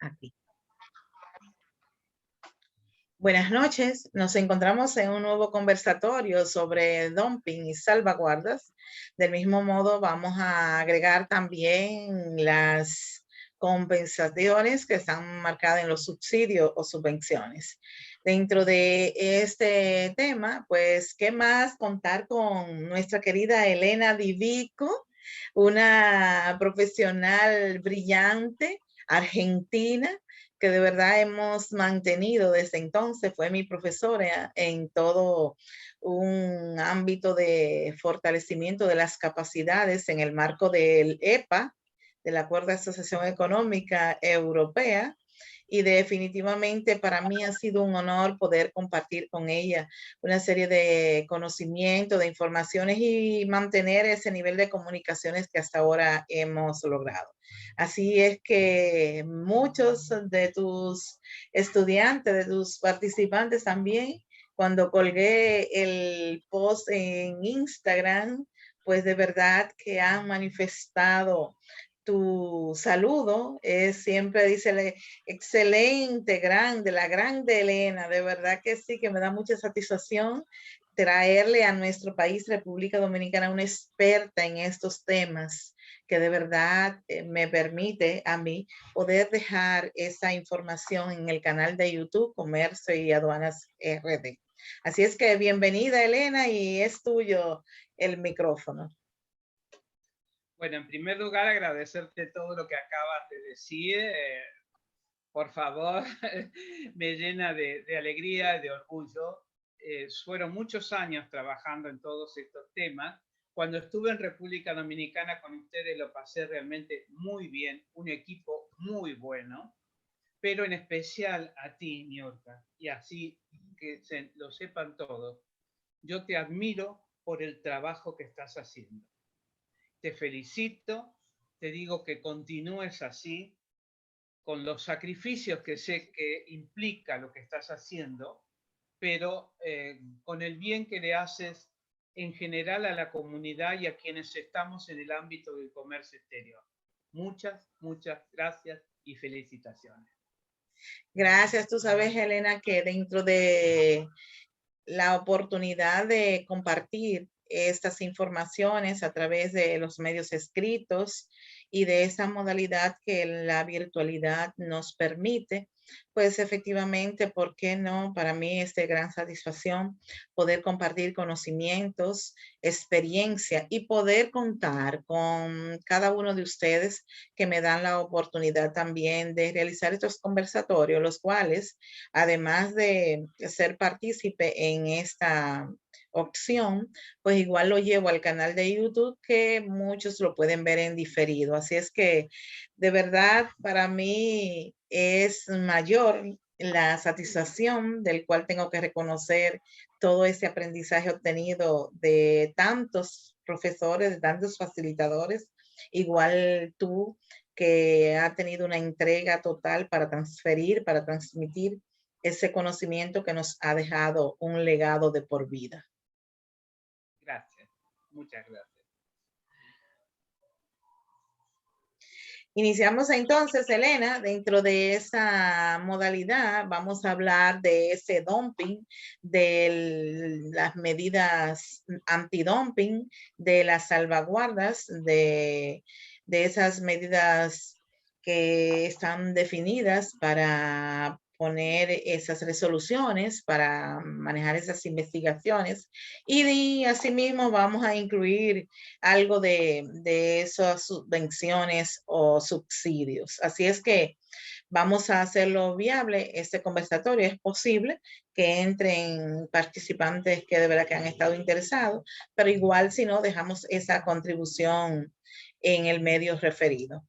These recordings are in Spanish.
Aquí. Buenas noches, nos encontramos en un nuevo conversatorio sobre dumping y salvaguardas. Del mismo modo, vamos a agregar también las compensaciones que están marcadas en los subsidios o subvenciones. Dentro de este tema, pues, ¿qué más contar con nuestra querida Elena Divico, una profesional brillante, argentina, que de verdad hemos mantenido desde entonces, fue mi profesora en todo un ámbito de fortalecimiento de las capacidades en el marco del EPA, del Acuerdo de Asociación Económica Europea, y definitivamente para mí ha sido un honor poder compartir con ella una serie de conocimientos, de informaciones y mantener ese nivel de comunicaciones que hasta ahora hemos logrado. Así es que muchos de tus estudiantes, de tus participantes también, cuando colgué el post en Instagram, pues de verdad que han manifestado tu saludo. Siempre dice excelente, grande, la grande Elena, de verdad que sí, que me da mucha satisfacción traerle a nuestro país, República Dominicana, una experta en estos temas que de verdad me permite a mí poder dejar esa información en el canal de YouTube Comercio y Aduanas RD. Así es que bienvenida, Elena, y es tuyo el micrófono. Bueno, en primer lugar, agradecerte todo lo que acabas de decir. Por favor, me llena de alegría y de orgullo. Fueron muchos años trabajando en todos estos temas. Cuando estuve en República Dominicana con ustedes lo pasé realmente muy bien, un equipo muy bueno, pero en especial a ti, Niorka, y así que lo sepan todos. Yo te admiro por el trabajo que estás haciendo. Te felicito, te digo que continúes así, con los sacrificios que sé que implica lo que estás haciendo, pero con el bien que le haces en general a la comunidad y a quienes estamos en el ámbito del comercio exterior. Muchas, muchas gracias y felicitaciones. Gracias. Tú sabes, Elena, que dentro de la oportunidad de compartir estas informaciones a través de los medios escritos y de esa modalidad que la virtualidad nos permite, pues efectivamente, ¿por qué no? Para mí es de gran satisfacción poder compartir conocimientos, experiencia y poder contar con cada uno de ustedes que me dan la oportunidad también de realizar estos conversatorios, los cuales, además de ser partícipe en esta opción, pues igual lo llevo al canal de YouTube que muchos lo pueden ver en diferido. Así es que de verdad para mí es mayor la satisfacción del cual tengo que reconocer todo ese aprendizaje obtenido de tantos profesores, de tantos facilitadores, igual tú que ha tenido una entrega total para transferir, para transmitir ese conocimiento que nos ha dejado un legado de por vida. Gracias, muchas gracias. Iniciamos entonces, Elena, dentro de esa modalidad vamos a hablar de ese dumping, de las medidas antidumping, de las salvaguardas, de esas medidas que están definidas para poner esas resoluciones, para manejar esas investigaciones, y asimismo vamos a incluir algo de esas subvenciones o subsidios. Así es que vamos a hacerlo viable. Este conversatorio es posible que entren participantes que de verdad que han estado interesados, pero igual si no, dejamos esa contribución en el medio referido.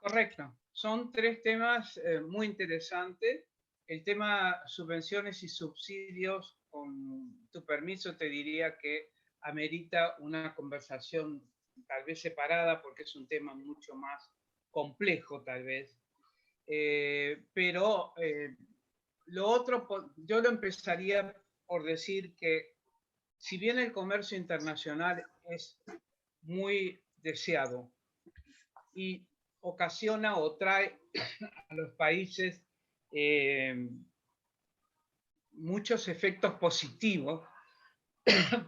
Correcto. Son tres temas muy interesantes. El tema subvenciones y subsidios, con tu permiso, te diría que amerita una conversación tal vez separada porque es un tema mucho más complejo tal vez. Pero lo otro, yo lo empezaría por decir que si bien el comercio internacional es muy deseado y ocasiona o trae a los países muchos efectos positivos.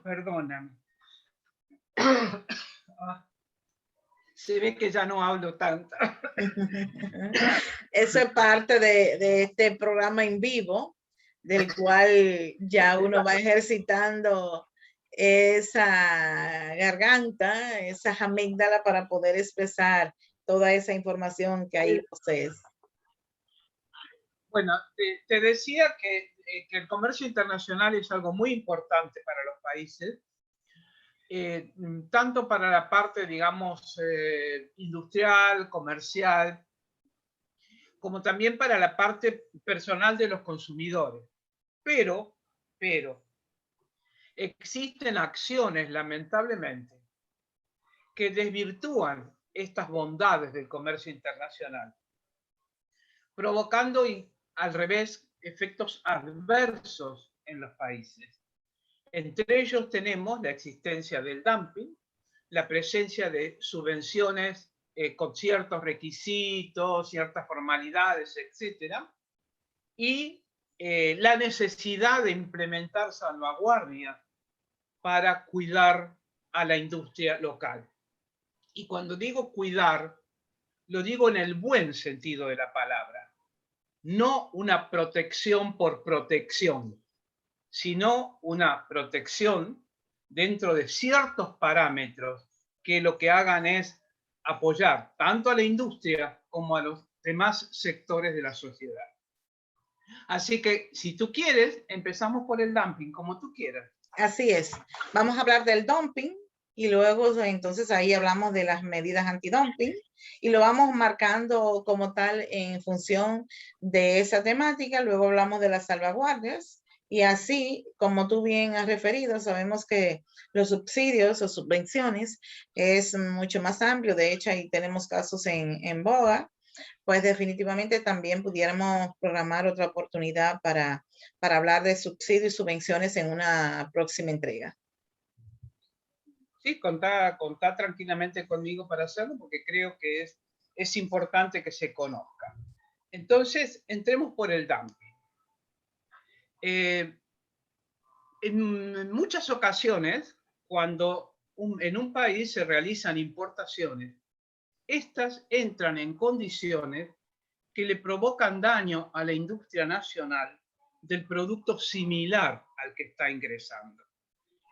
Perdóname. Se ve que ya no hablo tanto. Eso es parte de este programa en vivo, del cual ya uno va ejercitando esa garganta, esa amígdala para poder expresar toda esa información que ahí posees. Bueno, te decía que el comercio internacional es algo muy importante para los países, tanto para la parte, digamos, industrial, comercial, como también para la parte personal de los consumidores. Pero, existen acciones, lamentablemente, que desvirtúan estas bondades del comercio internacional, provocando al revés efectos adversos en los países. Entre ellos tenemos la existencia del dumping, la presencia de subvenciones con ciertos requisitos, ciertas formalidades, etc. Y la necesidad de implementar salvaguardias para cuidar a la industria local. Y cuando digo cuidar, lo digo en el buen sentido de la palabra, no una protección por protección, sino una protección dentro de ciertos parámetros que lo que hagan es apoyar tanto a la industria como a los demás sectores de la sociedad. Así que, si tú quieres, empezamos por el dumping, como tú quieras. Así es. Vamos a hablar del dumping y luego entonces ahí hablamos de las medidas antidumping y lo vamos marcando como tal en función de esa temática. Luego hablamos de las salvaguardias y así, como tú bien has referido, sabemos que los subsidios o subvenciones es mucho más amplio. De hecho, ahí tenemos casos en boga. Pues definitivamente también pudiéramos programar otra oportunidad para hablar de subsidios y subvenciones en una próxima entrega. Sí, contá tranquilamente conmigo para hacerlo, porque creo que es importante que se conozca. Entonces, entremos por el dumping. En muchas ocasiones, cuando en un país se realizan importaciones, estas entran en condiciones que le provocan daño a la industria nacional del producto similar al que está ingresando.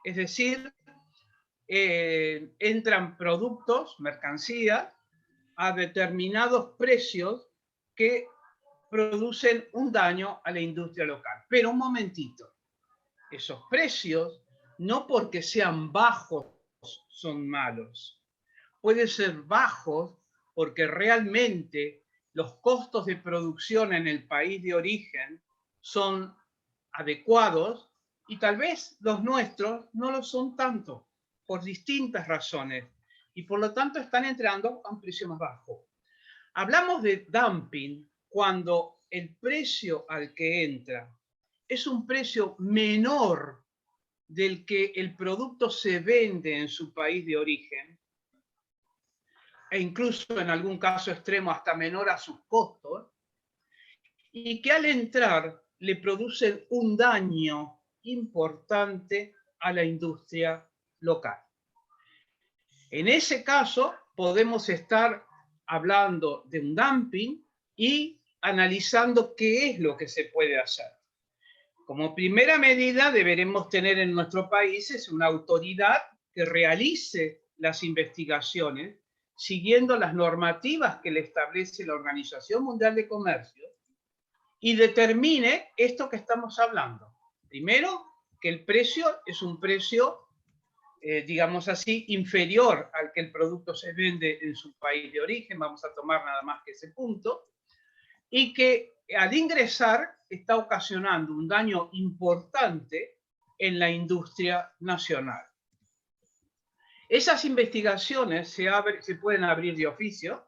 Es decir, entran productos, mercancías, a determinados precios que producen un daño a la industria local. Pero un momentito, esos precios, no porque sean bajos, son malos. Pueden ser bajos porque realmente los costos de producción en el país de origen son adecuados y tal vez los nuestros no lo son tanto, por distintas razones, y por lo tanto están entrando a un precio más bajo. Hablamos de dumping cuando el precio al que entra es un precio menor del que el producto se vende en su país de origen, e incluso en algún caso extremo hasta menor a sus costos, y que al entrar le producen un daño importante a la industria local. En ese caso, podemos estar hablando de un dumping y analizando qué es lo que se puede hacer. Como primera medida, deberemos tener en nuestro país una autoridad que realice las investigaciones siguiendo las normativas que le establece la Organización Mundial de Comercio y determine esto que estamos hablando. Primero, que el precio es un precio, digamos así, inferior al que el producto se vende en su país de origen, vamos a tomar nada más que ese punto, y que al ingresar está ocasionando un daño importante en la industria nacional. Esas investigaciones se pueden abrir de oficio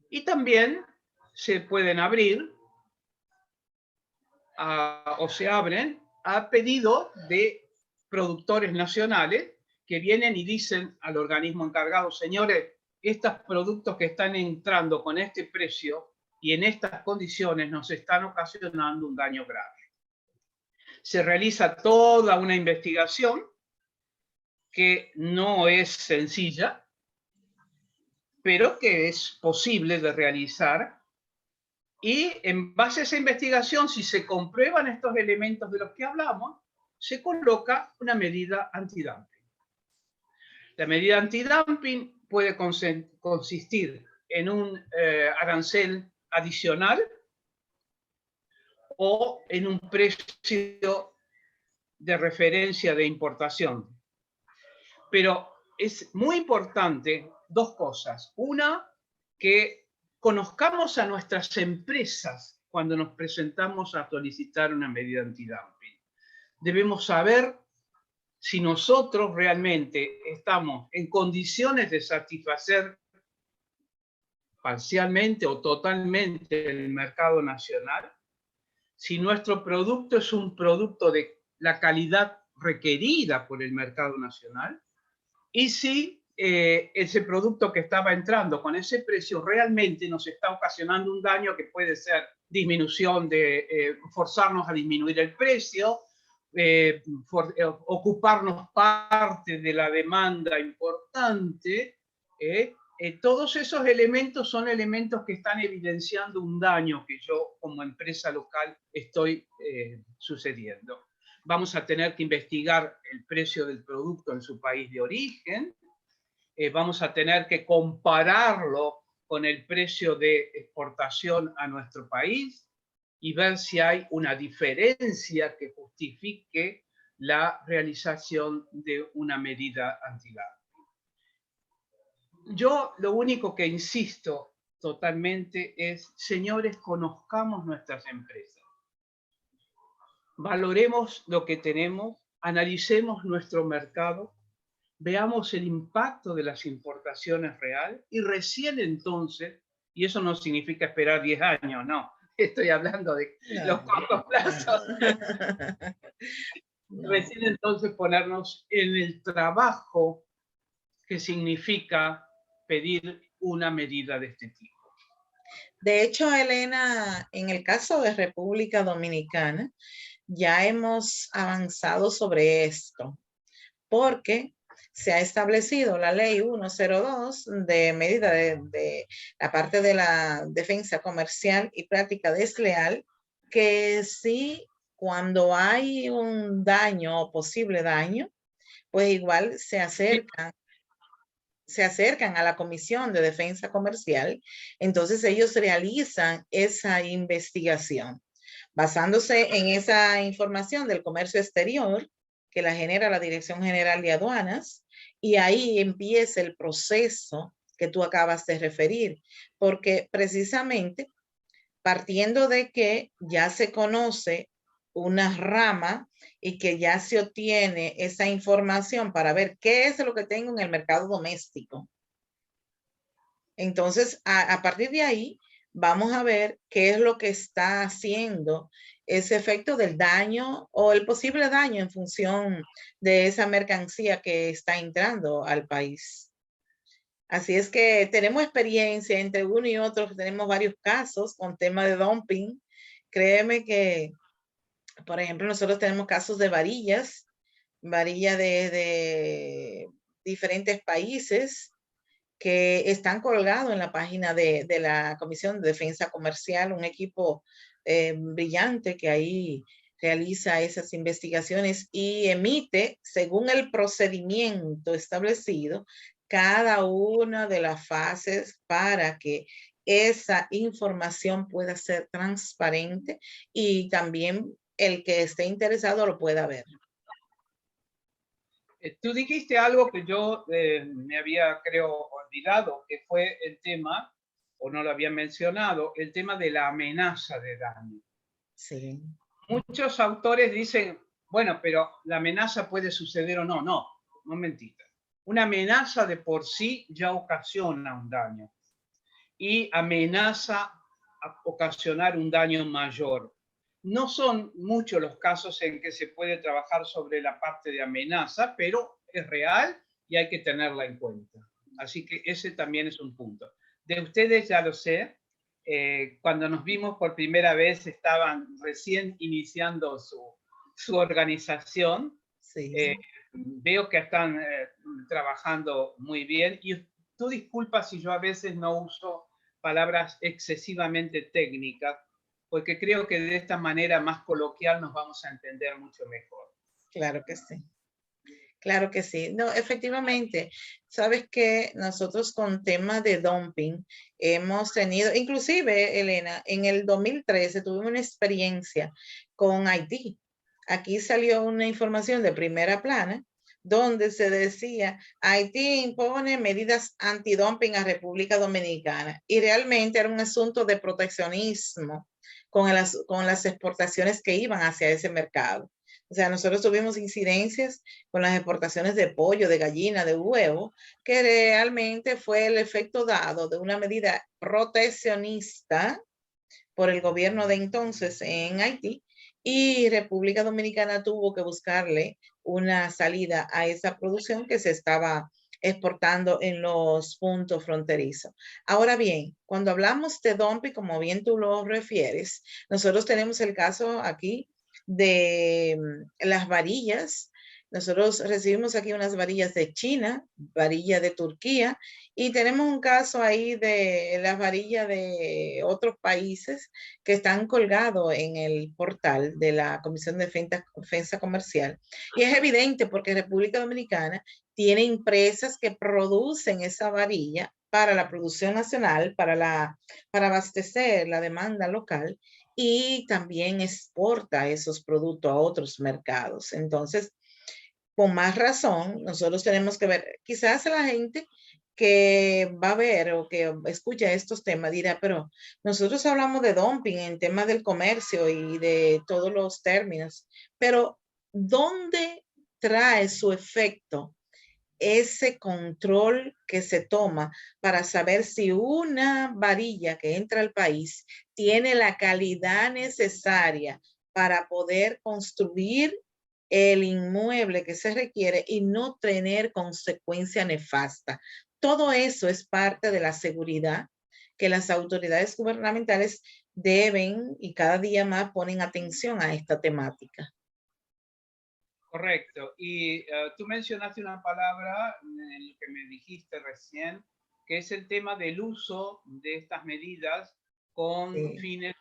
y también se pueden abrir o se abren a pedido de productores nacionales que vienen y dicen al organismo encargado: señores, estos productos que están entrando con este precio y en estas condiciones nos están ocasionando un daño grave. Se realiza toda una investigación que no es sencilla, pero que es posible de realizar. Y en base a esa investigación, si se comprueban estos elementos de los que hablamos, se coloca una medida antidumping. La medida antidumping puede consistir en un arancel adicional o en un precio de referencia de importación. Pero es muy importante dos cosas. Una, que conozcamos a nuestras empresas cuando nos presentamos a solicitar una medida antidumping. Debemos saber si nosotros realmente estamos en condiciones de satisfacer parcialmente o totalmente el mercado nacional, si nuestro producto es un producto de la calidad requerida por el mercado nacional, y si ese producto que estaba entrando con ese precio realmente nos está ocasionando un daño que puede ser disminución de forzarnos a disminuir el precio, ocuparnos parte de la demanda importante. Todos esos elementos son elementos que están evidenciando un daño que yo como empresa local estoy sucediendo. Vamos a tener que investigar el precio del producto en su país de origen, vamos a tener que compararlo con el precio de exportación a nuestro país y ver si hay una diferencia que justifique la realización de una medida antidumping. Yo lo único que insisto totalmente es, señores, conozcamos nuestras empresas. Valoremos lo que tenemos, analicemos nuestro mercado, veamos el impacto de las importaciones real y recién entonces, y eso no significa esperar 10 años, no, estoy hablando de los cortos plazos, recién entonces ponernos en el trabajo que significa pedir una medida de este tipo. De hecho, Elena, en el caso de República Dominicana, ya hemos avanzado sobre esto, porque se ha establecido la ley 102 de medida de la parte de la defensa comercial y práctica desleal, que sí, cuando hay un daño o posible daño, pues igual se acercan a la Comisión de Defensa Comercial, entonces ellos realizan esa investigación. Basándose en esa información del comercio exterior, que la genera la Dirección General de Aduanas, y ahí empieza el proceso que tú acabas de referir, porque precisamente partiendo de que ya se conoce una rama y que ya se obtiene esa información para ver qué es lo que tengo en el mercado doméstico. Entonces, a partir de ahí, vamos a ver qué es lo que está haciendo ese efecto del daño o el posible daño en función de esa mercancía que está entrando al país. Así es que tenemos experiencia entre uno y otro, tenemos varios casos con tema de dumping. Créeme que, por ejemplo, nosotros tenemos casos de varillas de diferentes países que están colgados en la página de la Comisión de Defensa Comercial, un equipo brillante que ahí realiza esas investigaciones y emite, según el procedimiento establecido, cada una de las fases para que esa información pueda ser transparente y también el que esté interesado lo pueda ver. Tú dijiste algo que yo me había, creo, olvidado, que fue el tema, o no lo había mencionado, el tema de la amenaza de daño. Sí. Muchos autores dicen, bueno, pero la amenaza puede suceder o no. No, un momentito. Una amenaza de por sí ya ocasiona un daño y amenaza a ocasionar un daño mayor. No son muchos los casos en que se puede trabajar sobre la parte de amenaza, pero es real y hay que tenerla en cuenta. Así que ese también es un punto. De ustedes ya lo sé, cuando nos vimos por primera vez estaban recién iniciando su organización. Sí. Veo que están trabajando muy bien y tú disculpa si yo a veces no uso palabras excesivamente técnicas, porque creo que de esta manera más coloquial nos vamos a entender mucho mejor. Claro que sí. Claro que sí. No, efectivamente, sabes que nosotros con tema de dumping hemos tenido, inclusive, Elena, en el 2013 tuvimos una experiencia con Haití. Aquí salió una información de primera plana donde se decía Haití impone medidas antidumping a República Dominicana y realmente era un asunto de proteccionismo con las exportaciones que iban hacia ese mercado. O sea, nosotros tuvimos incidencias con las exportaciones de pollo, de gallina, de huevo, que realmente fue el efecto dado de una medida proteccionista por el gobierno de entonces en Haití, y República Dominicana tuvo que buscarle una salida a esa producción que se estaba exportando en los puntos fronterizos. Ahora bien, cuando hablamos de dumping, como bien tú lo refieres, nosotros tenemos el caso aquí de las varillas. Nosotros recibimos aquí unas varillas de China, varilla de Turquía, y tenemos un caso ahí de las varillas de otros países que están colgados en el portal de la Comisión de Defensa Comercial. Y es evidente porque República Dominicana tiene empresas que producen esa varilla para la producción nacional, para abastecer la demanda local, y también exporta esos productos a otros mercados. Entonces, con más razón, nosotros tenemos que ver, quizás la gente que va a ver o que escucha estos temas dirá, pero nosotros hablamos de dumping en temas del comercio y de todos los términos, pero ¿dónde trae su efecto ese control que se toma para saber si una varilla que entra al país tiene la calidad necesaria para poder construir el inmueble que se requiere y no tener consecuencia nefasta? Todo eso es parte de la seguridad que las autoridades gubernamentales deben, y cada día más ponen atención a esta temática. Correcto. Y tú mencionaste una palabra en lo que me dijiste recién, que es el tema del uso de estas medidas con Sí. fines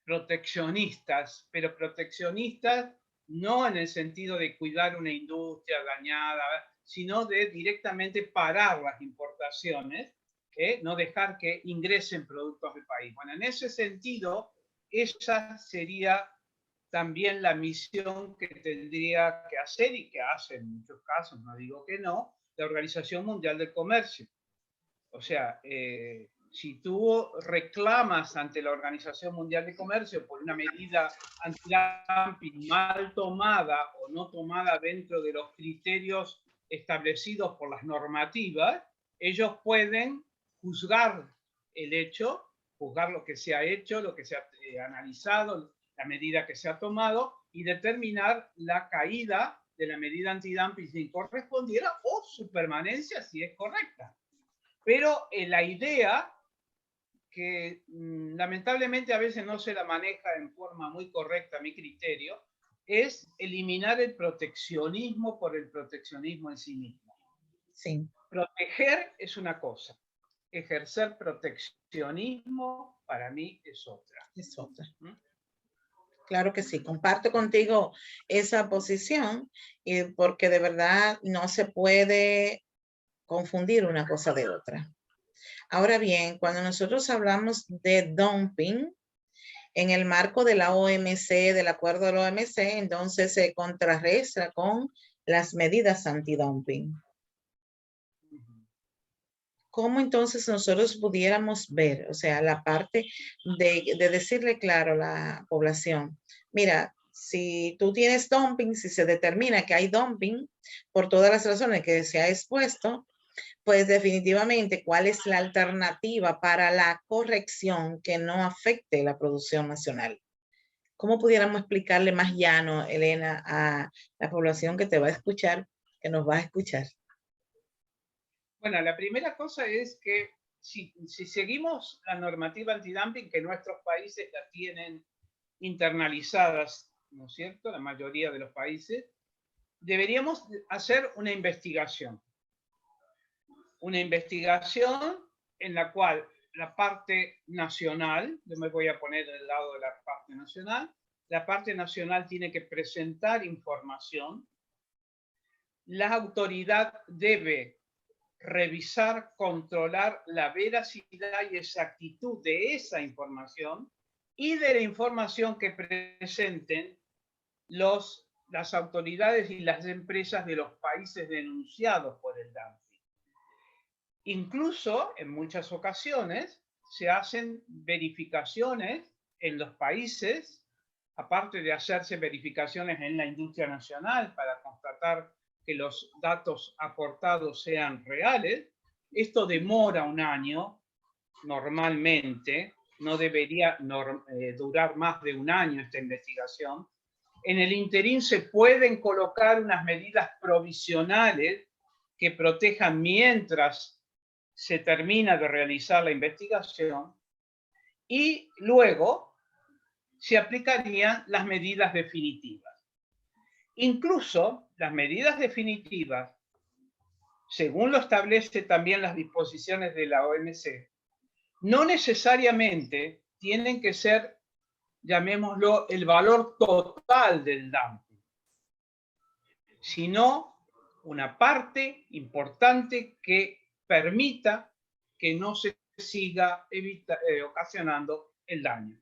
proteccionistas, pero proteccionistas no en el sentido de cuidar una industria dañada, sino de directamente parar las importaciones, no dejar que ingresen productos del país. Bueno, en ese sentido, esa sería también la misión que tendría que hacer y que hace en muchos casos, no digo que no, la Organización Mundial del Comercio. O sea, si tú reclamas ante la Organización Mundial de Comercio por una medida antidumping mal tomada o no tomada dentro de los criterios establecidos por las normativas, ellos pueden juzgar el hecho, juzgar lo que se ha hecho, lo que se ha analizado, la medida que se ha tomado y determinar la caída de la medida antidumping si correspondiera o su permanencia si es correcta. Pero la idea que lamentablemente a veces no se la maneja en forma muy correcta a mi criterio, es eliminar el proteccionismo por el proteccionismo en sí mismo. Sí. Proteger es una cosa, ejercer proteccionismo para mí es otra. Es otra. Claro que sí, comparto contigo esa posición, porque de verdad no se puede confundir una cosa de otra. Ahora bien, cuando nosotros hablamos de dumping, en el marco de la OMC, del acuerdo de la OMC, entonces se contrarresta con las medidas antidumping. ¿Cómo entonces nosotros pudiéramos ver, o sea, la parte de decirle claro a la población, mira, si tú tienes dumping, si se determina que hay dumping por todas las razones que se ha expuesto, pues definitivamente, ¿cuál es la alternativa para la corrección que no afecte la producción nacional? ¿Cómo pudiéramos explicarle más llano, Elena, a la población que te va a escuchar, que nos va a escuchar? Bueno, la primera cosa es que si seguimos la normativa antidumping, que nuestros países la tienen internalizadas, ¿no es cierto? La mayoría de los países, deberíamos hacer una investigación. Una investigación en la cual la parte nacional, yo me voy a poner del lado de la parte nacional tiene que presentar información, la autoridad debe revisar, controlar la veracidad y exactitud de esa información y de la información que presenten las autoridades y las empresas de los países denunciados por el dumping. Incluso, en muchas ocasiones, se hacen verificaciones en los países, aparte de hacerse verificaciones en la industria nacional para constatar que los datos aportados sean reales. Esto demora un año, normalmente, no debería durar más de un año esta investigación. En el interín se pueden colocar unas medidas provisionales que protejan mientras se termina de realizar la investigación y luego se aplicarían las medidas definitivas. Incluso las medidas definitivas, según lo establece también las disposiciones de la OMC, no necesariamente tienen que ser, llamémoslo, el valor total del dumping, sino una parte importante que permita que no se siga ocasionando el daño.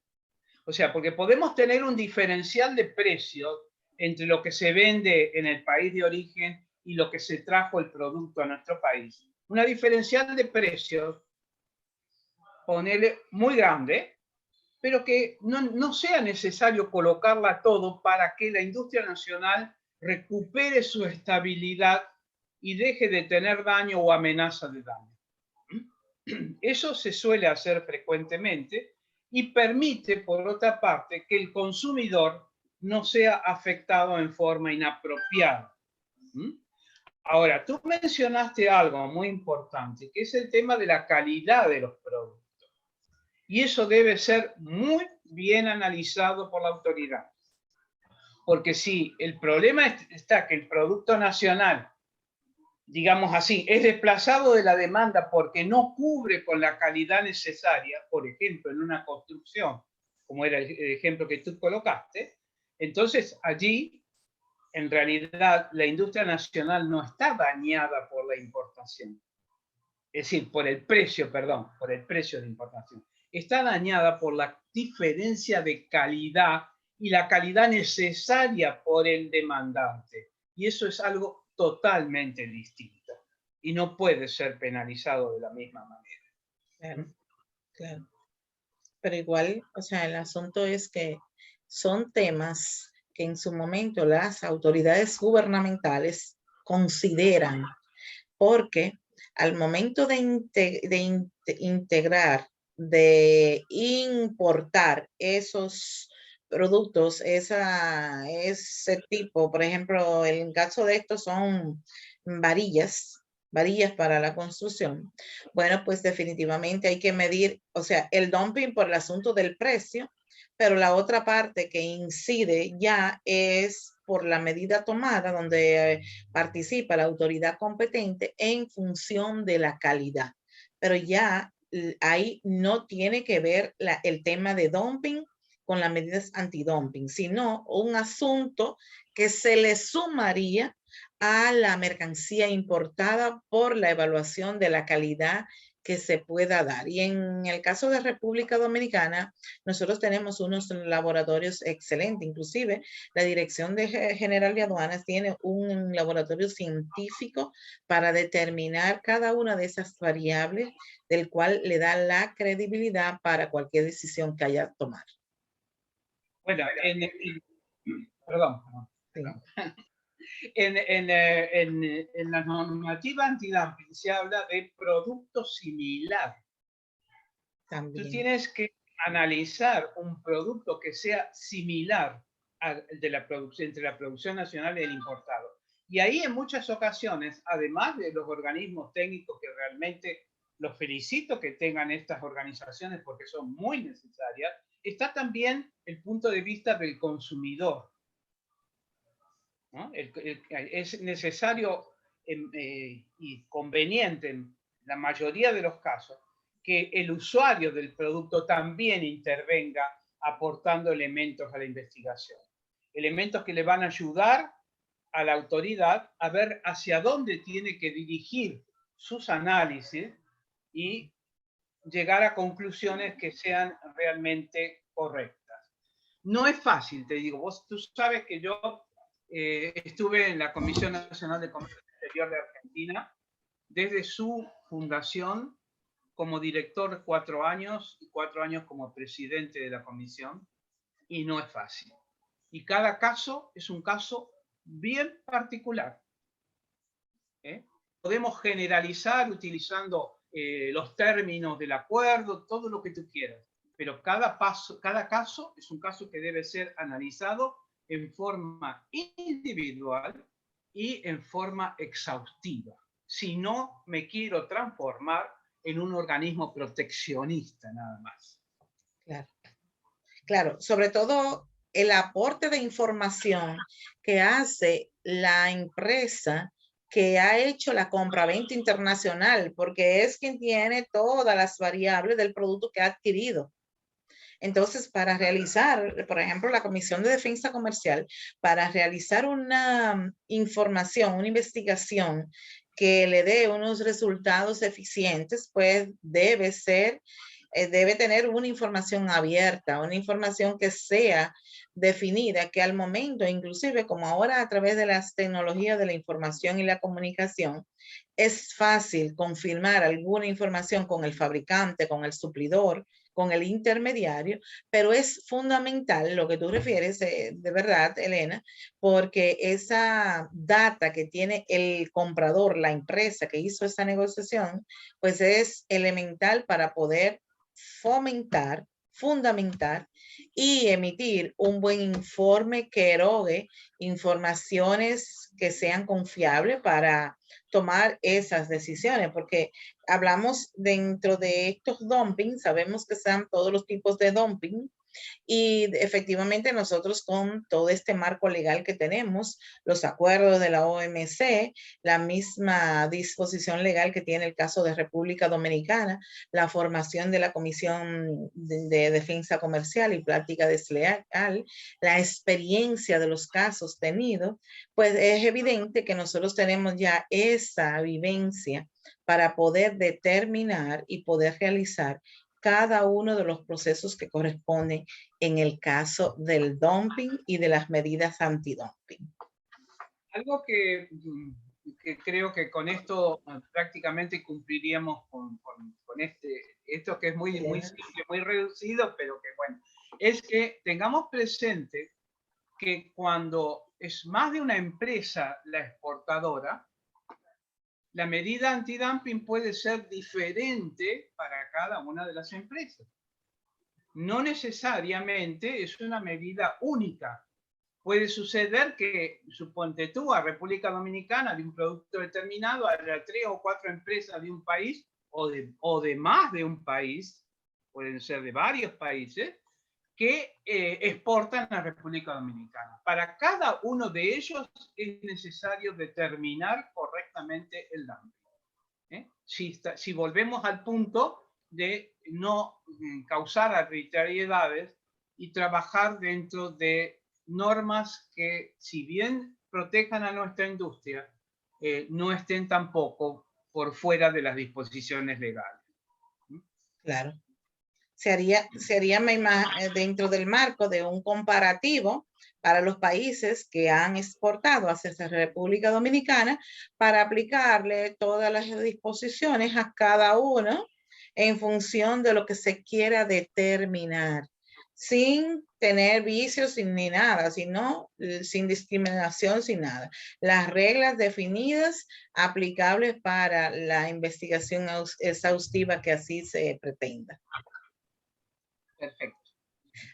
O sea, porque podemos tener un diferencial de precios entre lo que se vende en el país de origen y lo que se trajo el producto a nuestro país. Una diferencial de precios, ponerle muy grande, pero que no sea necesario colocarla todo para que la industria nacional recupere su estabilidad y deje de tener daño o amenaza de daño. Eso se suele hacer frecuentemente y permite, por otra parte, que el consumidor no sea afectado en forma inapropiada. Ahora, tú mencionaste algo muy importante, que es el tema de la calidad de los productos. Y eso debe ser muy bien analizado por la autoridad. Porque si el problema está que el producto nacional, digamos así, es desplazado de la demanda porque no cubre con la calidad necesaria, por ejemplo, en una construcción, como era el ejemplo que tú colocaste, entonces allí, en realidad, la industria nacional no está dañada por la importación. Es decir, por el precio de importación. Está dañada por la diferencia de calidad y la calidad necesaria por el demandante. Y eso es algo totalmente distinto y no puede ser penalizado de la misma manera. Claro, claro. Pero igual, o sea, el asunto es que son temas que en su momento las autoridades gubernamentales consideran, porque al momento de integrar, de importar esos productos, ese tipo, por ejemplo, el caso de estos son varillas para la construcción. Bueno, pues definitivamente hay que medir, o sea, el dumping por el asunto del precio, pero la otra parte que incide ya es por la medida tomada donde participa la autoridad competente en función de la calidad. Pero ya ahí no tiene que ver el tema de dumping con las medidas antidumping, sino un asunto que se le sumaría a la mercancía importada por la evaluación de la calidad que se pueda dar. Y en el caso de República Dominicana, nosotros tenemos unos laboratorios excelentes, inclusive la Dirección General de Aduanas tiene un laboratorio científico para determinar cada una de esas variables, del cual le da la credibilidad para cualquier decisión que haya que tomar. Bueno, perdón. Sí. En la normativa antidumping se habla de producto similar. También. Tú tienes que analizar un producto que sea similar entre la producción nacional y el importado. Y ahí en muchas ocasiones, además de los organismos técnicos que realmente los felicito que tengan estas organizaciones porque son muy necesarias, está también el punto de vista del consumidor, ¿no? Es necesario y conveniente en la mayoría de los casos que el usuario del producto también intervenga aportando elementos a la investigación. Elementos que le van a ayudar a la autoridad a ver hacia dónde tiene que dirigir sus análisis y llegar a conclusiones que sean realmente correctas. No es fácil, te digo, tú sabes que yo estuve en la Comisión Nacional de Comercio Exterior de Argentina desde su fundación como director 4 años y 4 años como presidente de la comisión, y no es fácil. Y cada caso es un caso bien particular. Podemos generalizar utilizando los términos del acuerdo, todo lo que tú quieras, pero cada caso es un caso que debe ser analizado en forma individual y en forma exhaustiva. Si no, me quiero transformar en un organismo proteccionista nada más. Claro, claro, sobre todo el aporte de información que hace la empresa que ha hecho la compraventa internacional, porque es quien tiene todas las variables del producto que ha adquirido. Entonces, para realizar, por ejemplo, la Comisión de Defensa Comercial, para realizar una información, una investigación que le dé unos resultados eficientes, pues debe tener una información abierta, una información que sea definida, que al momento, inclusive como ahora a través de las tecnologías de la información y la comunicación, es fácil confirmar alguna información con el fabricante, con el suplidor, con el intermediario, pero es fundamental lo que tú refieres, de verdad, Elena, porque esa data que tiene el comprador, la empresa que hizo esa negociación, pues es elemental para poder fomentar, fundamentar y emitir un buen informe que erogue informaciones que sean confiables para tomar esas decisiones, porque hablamos dentro de estos dumping, sabemos que están todos los tipos de dumping, y efectivamente nosotros con todo este marco legal que tenemos, los acuerdos de la OMC, la misma disposición legal que tiene el caso de República Dominicana, la formación de la Comisión de Defensa Comercial y Práctica Desleal, la experiencia de los casos tenidos, pues es evidente que nosotros tenemos ya esa vivencia para poder determinar y poder realizar cada uno de los procesos que corresponden en el caso del dumping y de las medidas antidumping. Algo que creo que con esto prácticamente cumpliríamos con esto que es muy simple, muy reducido, pero que bueno, es que tengamos presente que cuando es más de una empresa la exportadora, la medida antidumping puede ser diferente para cada una de las empresas. No necesariamente es una medida única. Puede suceder que, suponte tú, a República Dominicana, de un producto determinado, haya 3 o 4 empresas de un país o de más de un país, pueden ser de varios países, que exportan a República Dominicana. Para cada uno de ellos es necesario determinar correctamente el dumping. Si volvemos al punto de no causar arbitrariedades y trabajar dentro de normas que, si bien protejan a nuestra industria, no estén tampoco por fuera de las disposiciones legales. Claro. Sería dentro del marco de un comparativo para los países que han exportado hacia la República Dominicana para aplicarle todas las disposiciones a cada uno en función de lo que se quiera determinar, sin tener vicios ni nada, sino sin discriminación, sin nada. Las reglas definidas aplicables para la investigación exhaustiva que así se pretenda. Perfecto.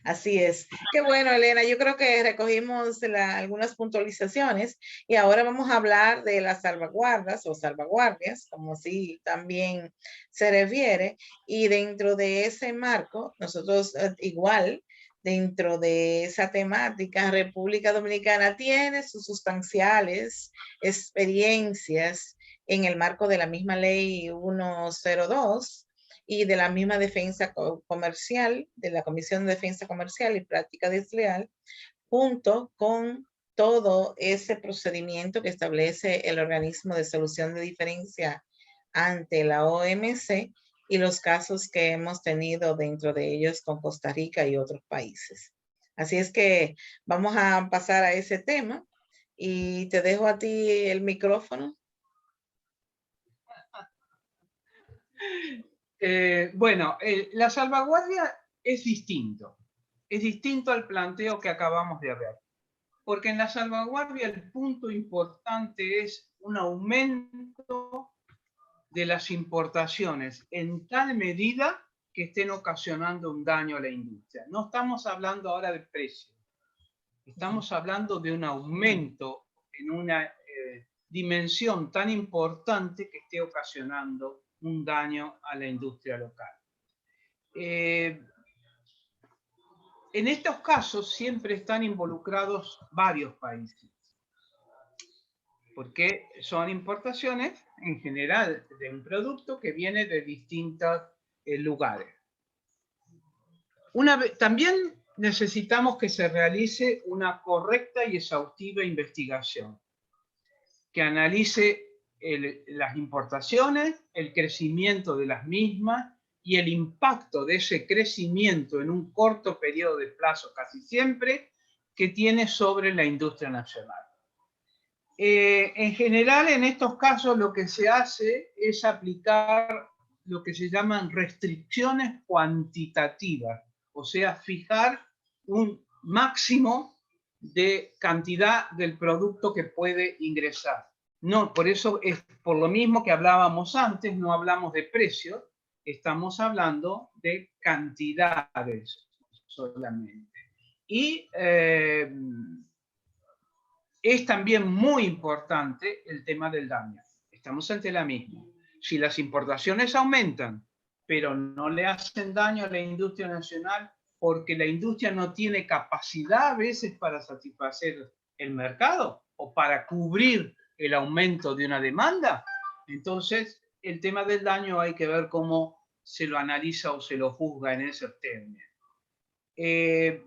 Así es. Qué bueno, Elena. Yo creo que recogimos algunas puntualizaciones y ahora vamos a hablar de las salvaguardas o salvaguardias, como si también se refiere. Y dentro de ese marco, nosotros igual, dentro de esa temática, República Dominicana tiene sus sustanciales experiencias en el marco de la misma ley 102 y de la misma defensa comercial, de la Comisión de Defensa Comercial y Práctica Desleal, junto con todo ese procedimiento que establece el organismo de solución de diferencia ante la OMC y los casos que hemos tenido dentro de ellos con Costa Rica y otros países. Así es que vamos a pasar a ese tema y te dejo a ti el micrófono. Bueno, la salvaguardia es distinto al planteo que acabamos de ver, porque en la salvaguardia el punto importante es un aumento de las importaciones en tal medida que estén ocasionando un daño a la industria. No estamos hablando ahora de precio, estamos hablando de un aumento en una dimensión tan importante que esté ocasionando un daño a la industria local. En estos casos siempre están involucrados varios países, porque son importaciones en general de un producto que viene de distintos lugares. También necesitamos que se realice una correcta y exhaustiva investigación que analice las importaciones, el crecimiento de las mismas y el impacto de ese crecimiento en un corto periodo de plazo casi siempre que tiene sobre la industria nacional. En general, en estos casos lo que se hace es aplicar lo que se llaman restricciones cuantitativas, o sea, fijar un máximo de cantidad del producto que puede ingresar. No, por eso es por lo mismo que hablábamos antes, no hablamos de precios, estamos hablando de cantidades solamente. Y es también muy importante el tema del daño. Estamos ante la misma. Si las importaciones aumentan, pero no le hacen daño a la industria nacional porque la industria no tiene capacidad a veces para satisfacer el mercado o para cubrir el aumento de una demanda, entonces el tema del daño hay que ver cómo se lo analiza o se lo juzga en ese término. En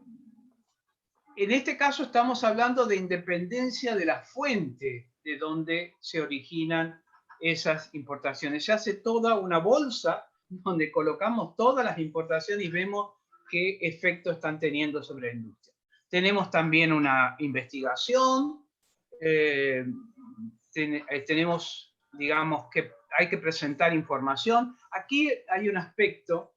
este caso estamos hablando de independencia de la fuente de donde se originan esas importaciones. Se hace toda una bolsa donde colocamos todas las importaciones y vemos qué efecto están teniendo sobre la industria. Tenemos también una investigación, tenemos, digamos, que hay que presentar información. Aquí hay un aspecto,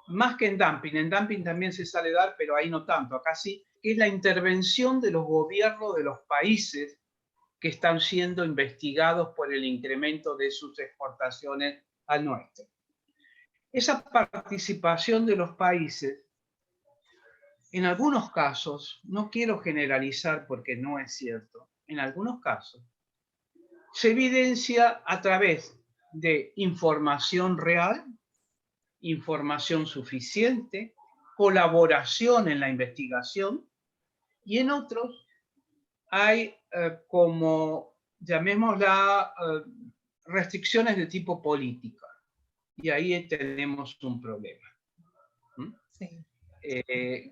más que en dumping también se sale dar, pero ahí no tanto, acá sí, que es la intervención de los gobiernos de los países que están siendo investigados por el incremento de sus exportaciones al nuestro. Esa participación de los países, en algunos casos, no quiero generalizar porque no es cierto, en algunos casos, se evidencia a través de información real, información suficiente, colaboración en la investigación, y en otros hay como, llamémosla, restricciones de tipo política. Y ahí tenemos un problema. Sí.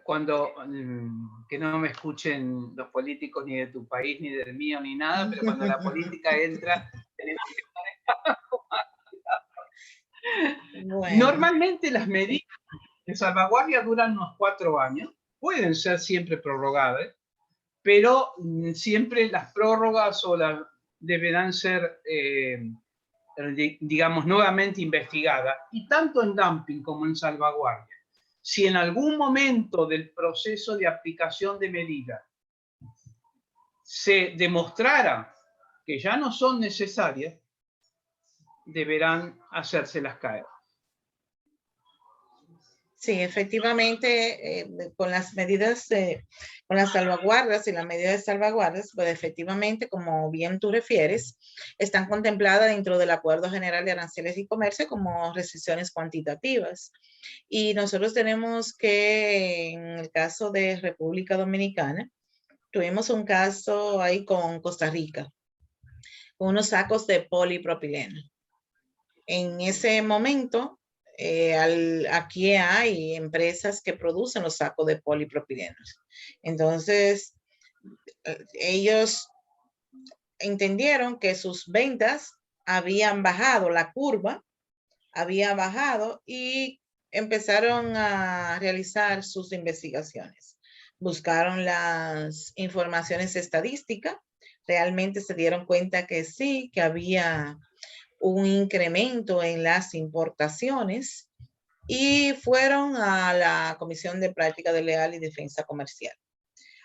Cuando, que no me escuchen los políticos ni de tu país, ni del mío, ni nada, pero cuando la política entra, tenemos que estar bueno. Normalmente las medidas de salvaguardia duran unos 4 años, pueden ser siempre prorrogadas, pero siempre las prórrogas deberán ser, digamos, nuevamente investigadas, y tanto en dumping como en salvaguardia. Si en algún momento del proceso de aplicación de medidas se demostrara que ya no son necesarias, deberán hacérselas caer. Sí, efectivamente, con las medidas, con las salvaguardas y las medidas de salvaguardas, pues efectivamente, como bien tú refieres, están contempladas dentro del Acuerdo General de Aranceles y Comercio como restricciones cuantitativas. Y nosotros tenemos que, en el caso de República Dominicana, tuvimos un caso ahí con Costa Rica, unos sacos de polipropileno. En ese momento, aquí hay empresas que producen los sacos de polipropilenos. Entonces, ellos entendieron que sus ventas habían bajado, la curva había bajado y empezaron a realizar sus investigaciones. Buscaron las informaciones estadísticas, realmente se dieron cuenta que sí, que había un incremento en las importaciones y fueron a la Comisión de Práctica Desleal y Defensa Comercial.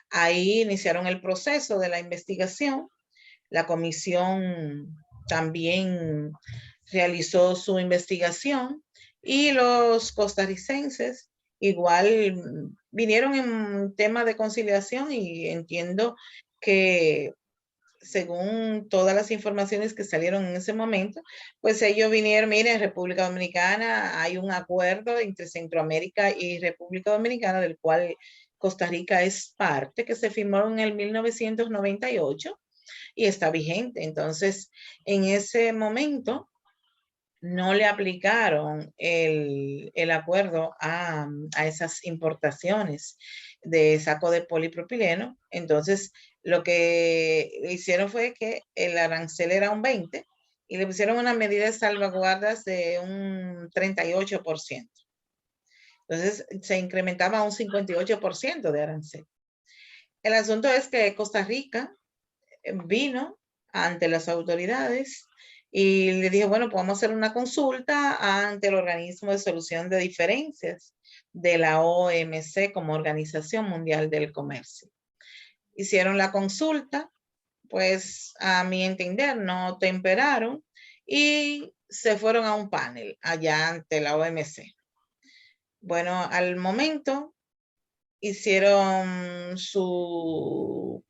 Ahí iniciaron el proceso de la investigación. La comisión también realizó su investigación y los costarricenses igual vinieron en tema de conciliación y entiendo que según todas las informaciones que salieron en ese momento, pues ellos vinieron, miren, República Dominicana, hay un acuerdo entre Centroamérica y República Dominicana, del cual Costa Rica es parte, que se firmó en el 1998 y está vigente. Entonces, en ese momento no le aplicaron el acuerdo a esas importaciones de saco de polipropileno. Entonces, lo que hicieron fue que el arancel era un 20 y le pusieron una medida de salvaguardas de un 38%. Entonces, se incrementaba un 58% de arancel. El asunto es que Costa Rica vino ante las autoridades y le dijo, bueno, podemos hacer una consulta ante el Organismo de Solución de Diferencias de la OMC como Organización Mundial del Comercio. Hicieron la consulta, pues a mi entender no temperaron y se fueron a un panel allá ante la OMC. Bueno, al momento hicieron su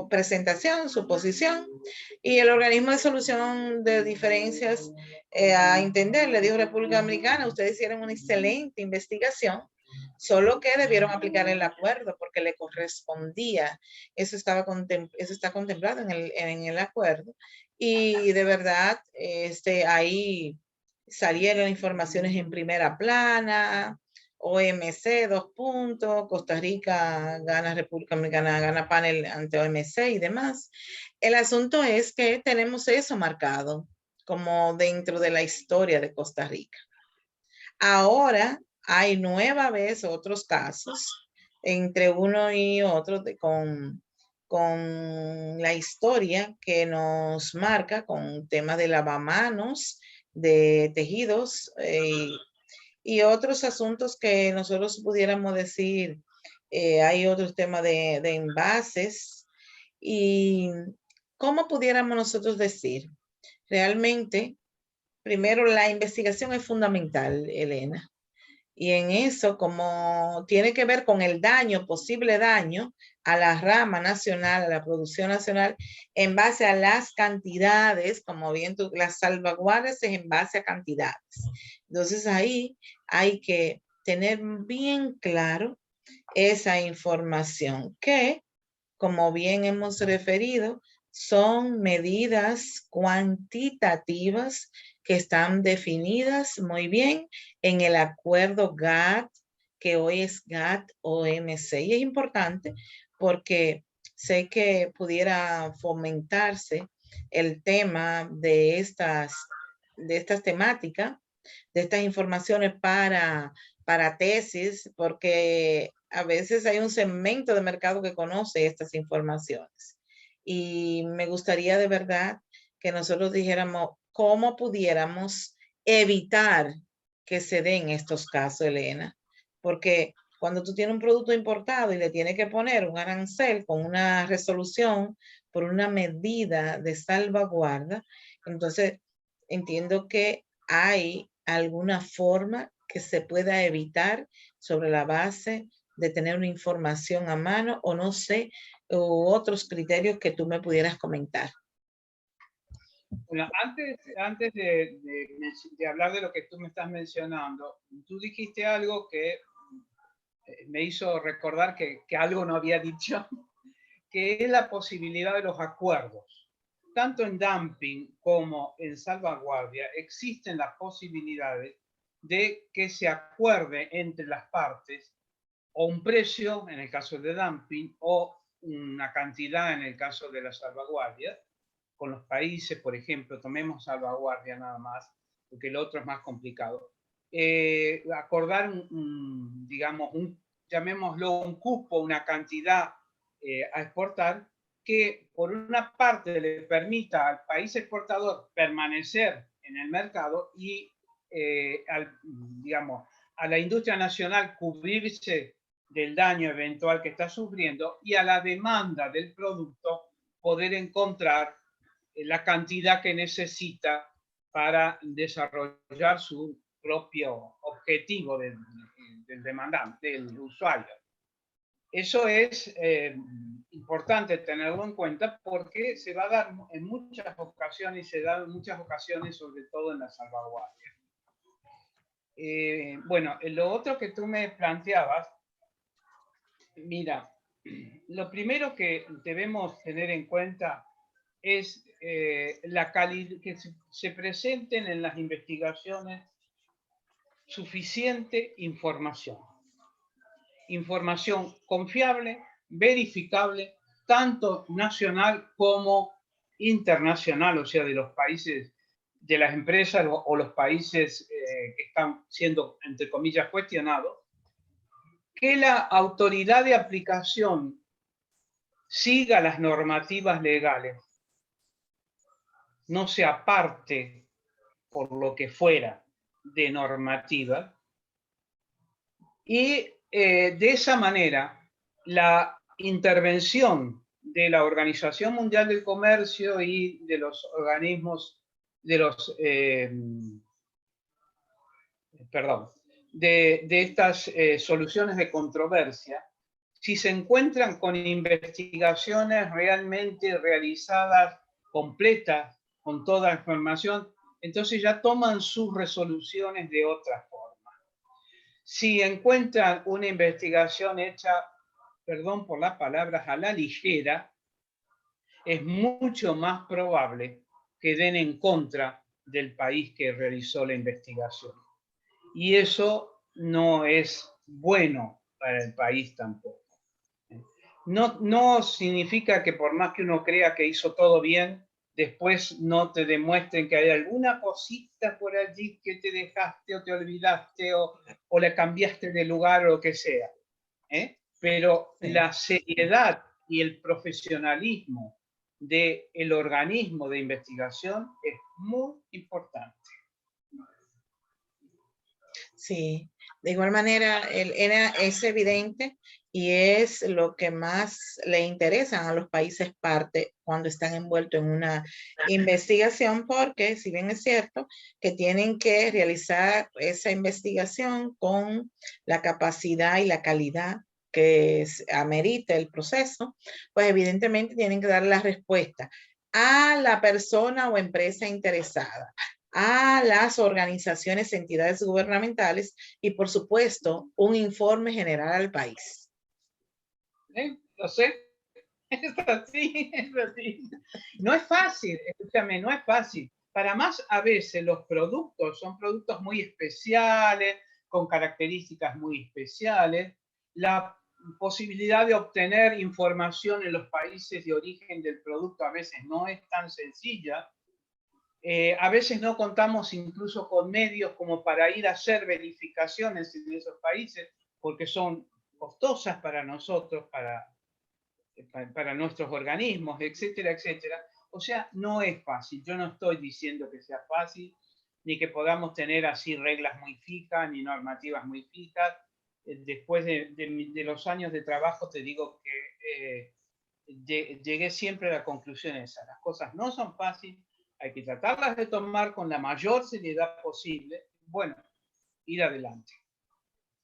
presentación, su posición, y el organismo de solución de diferencias a entender, le dijo República Dominicana, ustedes hicieron una excelente investigación, solo que debieron aplicar el acuerdo porque le correspondía, eso está contemplado en el acuerdo, y de verdad, ahí salieron informaciones en primera plana, OMC, 2 puntos, Costa Rica gana, República Dominicana gana panel ante OMC y demás. El asunto es que tenemos eso marcado como dentro de la historia de Costa Rica. Ahora hay nueva vez otros casos entre uno y otro con la historia que nos marca con temas de lavamanos, de tejidos, y otros asuntos que nosotros pudiéramos decir, hay otros temas de envases. Y cómo pudiéramos nosotros decir, realmente, primero la investigación es fundamental, Elena. Y en eso, como tiene que ver con el daño, posible daño a la rama nacional, a la producción nacional, en base a las cantidades, como bien tú, las salvaguardas es en base a cantidades. Entonces ahí hay que tener bien claro esa información que, como bien hemos referido, son medidas cuantitativas que están definidas muy bien en el acuerdo GATT, que hoy es GATT-OMC. Y es importante porque sé que pudiera fomentarse el tema de estas temáticas, de estas informaciones para tesis, porque a veces hay un segmento de mercado que conoce estas informaciones. Y me gustaría de verdad que nosotros dijéramos cómo pudiéramos evitar que se den estos casos, Elena, porque cuando tú tienes un producto importado y le tienes que poner un arancel con una resolución por una medida de salvaguarda, entonces entiendo que hay alguna forma que se pueda evitar sobre la base de tener una información a mano o no sé, u otros criterios que tú me pudieras comentar? Bueno, antes de hablar de lo que tú me estás mencionando, tú dijiste algo que me hizo recordar que algo no había dicho, que es la posibilidad de los acuerdos. Tanto en dumping como en salvaguardia existen las posibilidades de que se acuerde entre las partes o un precio en el caso de dumping o una cantidad en el caso de la salvaguardia. Con los países, por ejemplo, tomemos salvaguardia nada más, porque el otro es más complicado. Acordar, digamos, llamémoslo un cupo, una cantidad a exportar, que por una parte le permita al país exportador permanecer en el mercado y, digamos, a la industria nacional cubrirse del daño eventual que está sufriendo y a la demanda del producto poder encontrar la cantidad que necesita para desarrollar su propio objetivo del demandante, del usuario. Eso es importante tenerlo en cuenta porque se va a dar en muchas ocasiones, se da en muchas ocasiones, sobre todo en la salvaguardia. Bueno, lo otro que tú me planteabas, mira, lo primero que debemos tener en cuenta es la calidad, que se presenten en las investigaciones suficiente información. Información confiable, verificable, tanto nacional como internacional, o sea, de los países, de las empresas o los países que están siendo, entre comillas, cuestionados, que la autoridad de aplicación siga las normativas legales, no se aparte por lo que fuera de normativa, y de esa manera la intervención de la Organización Mundial del Comercio y de los organismos, de los, de estas soluciones de controversia, si se encuentran con investigaciones realmente realizadas, completas, con toda la información, entonces ya toman sus resoluciones de otra forma. Si encuentran una investigación hecha, perdón por las palabras, a la ligera, es mucho más probable que den en contra del país que realizó la investigación. Y eso no es bueno para el país tampoco. No significa que por más que uno crea que hizo todo bien, después no te demuestren que hay alguna cosita por allí que te dejaste o te olvidaste o la cambiaste de lugar o lo que sea. Pero sí, la seriedad y el profesionalismo del organismo de investigación es muy importante. Sí, de igual manera, es evidente y es lo que más le interesa a los países parte cuando están envueltos en una investigación, porque si bien es cierto que tienen que realizar esa investigación con la capacidad y la calidad que amerita el proceso, pues evidentemente tienen que dar la respuesta a la persona o empresa interesada, a las organizaciones, entidades gubernamentales y, por supuesto, un informe general al país. Lo sé, es así, es así. No es fácil, escúchame, no es fácil. Para más, a veces los productos son productos muy especiales, con características muy especiales. La posibilidad de obtener información en los países de origen del producto a veces no es tan sencilla. A veces no contamos incluso con medios como para ir a hacer verificaciones en esos países, porque son costosas para nosotros, para nuestros organismos, etcétera, etcétera. O sea, no es fácil. Yo no estoy diciendo que sea fácil, ni que podamos tener así reglas muy fijas, ni normativas muy fijas. Después de los años de trabajo, te digo que llegué siempre a la conclusión esa. Las cosas no son fáciles, hay que tratarlas de tomar con la mayor seriedad posible. Bueno, ir adelante.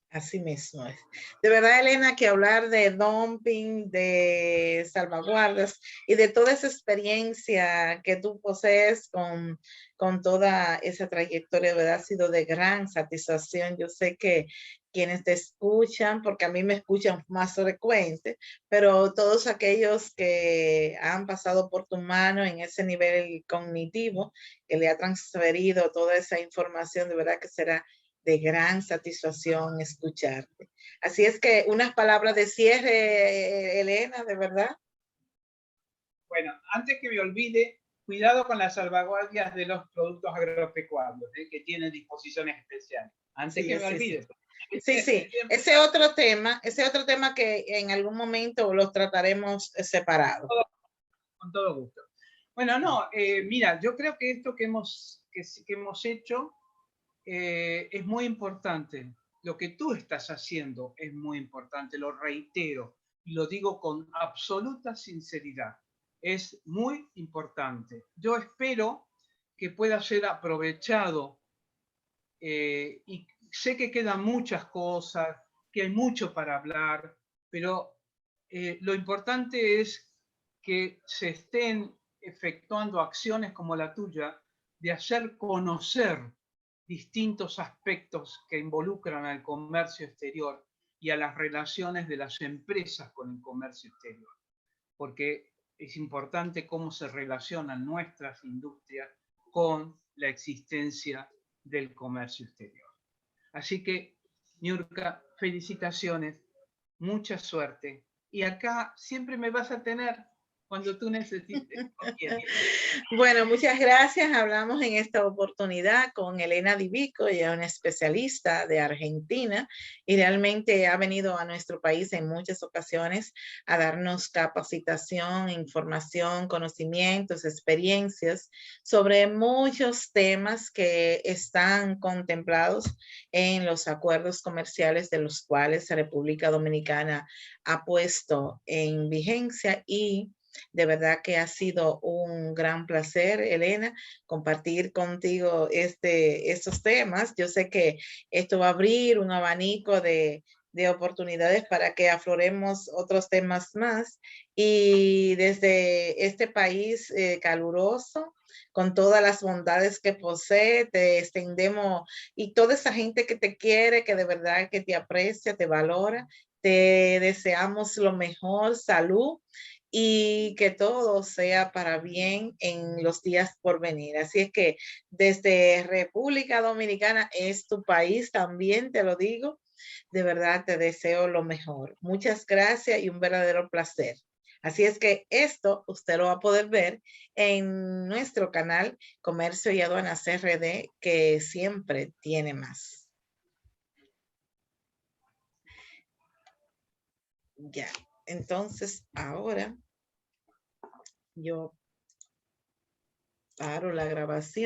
Así mismo es. De verdad, Elena, que hablar de dumping, de salvaguardas y de toda esa experiencia que tú posees con toda esa trayectoria, de verdad, ha sido de gran satisfacción. Yo sé que quienes te escuchan, porque a mí me escuchan más frecuente, pero todos aquellos que han pasado por tu mano en ese nivel cognitivo, que le ha transferido toda esa información, de verdad que será de gran satisfacción escucharte. Así es que unas palabras de cierre, Elena, de verdad. Bueno, antes que me olvide, cuidado con las salvaguardias de los productos agropecuarios, que tienen disposiciones especiales. Antes Sí, que me olvide. Sí, sí, ese otro tema que en algún momento los trataremos separados. Con todo gusto. Bueno, no, mira, yo creo que esto que hemos hecho es muy importante. Lo que tú estás haciendo es muy importante, lo reitero y lo digo con absoluta sinceridad. Es muy importante. Yo espero que pueda ser aprovechado y sé que quedan muchas cosas, que hay mucho para hablar, pero lo importante es que se estén efectuando acciones como la tuya de hacer conocer distintos aspectos que involucran al comercio exterior y a las relaciones de las empresas con el comercio exterior, porque es importante cómo se relacionan nuestras industrias con la existencia del comercio exterior. Así que, Niurka, felicitaciones, mucha suerte. Y acá siempre me vas a tener cuando tú necesites. Bueno, muchas gracias. Hablamos en esta oportunidad con Elena Divico, ella es una especialista de Argentina y realmente ha venido a nuestro país en muchas ocasiones a darnos capacitación, información, conocimientos, experiencias sobre muchos temas que están contemplados en los acuerdos comerciales de los cuales la República Dominicana ha puesto en vigencia y de verdad que ha sido un gran placer, Elena, compartir contigo estos temas. Yo sé que esto va a abrir un abanico de oportunidades para que afloremos otros temas más. Y desde este país caluroso, con todas las bondades que posee, te extendemos y toda esa gente que te quiere, que de verdad que te aprecia, te valora, te deseamos lo mejor, salud y que todo sea para bien en los días por venir. Así es que desde República Dominicana es tu país, también te lo digo, de verdad te deseo lo mejor. Muchas gracias y un verdadero placer. Así es que esto usted lo va a poder ver en nuestro canal Comercio y Aduanas RD, que siempre tiene más. Ya, entonces ahora yo paro la grabación.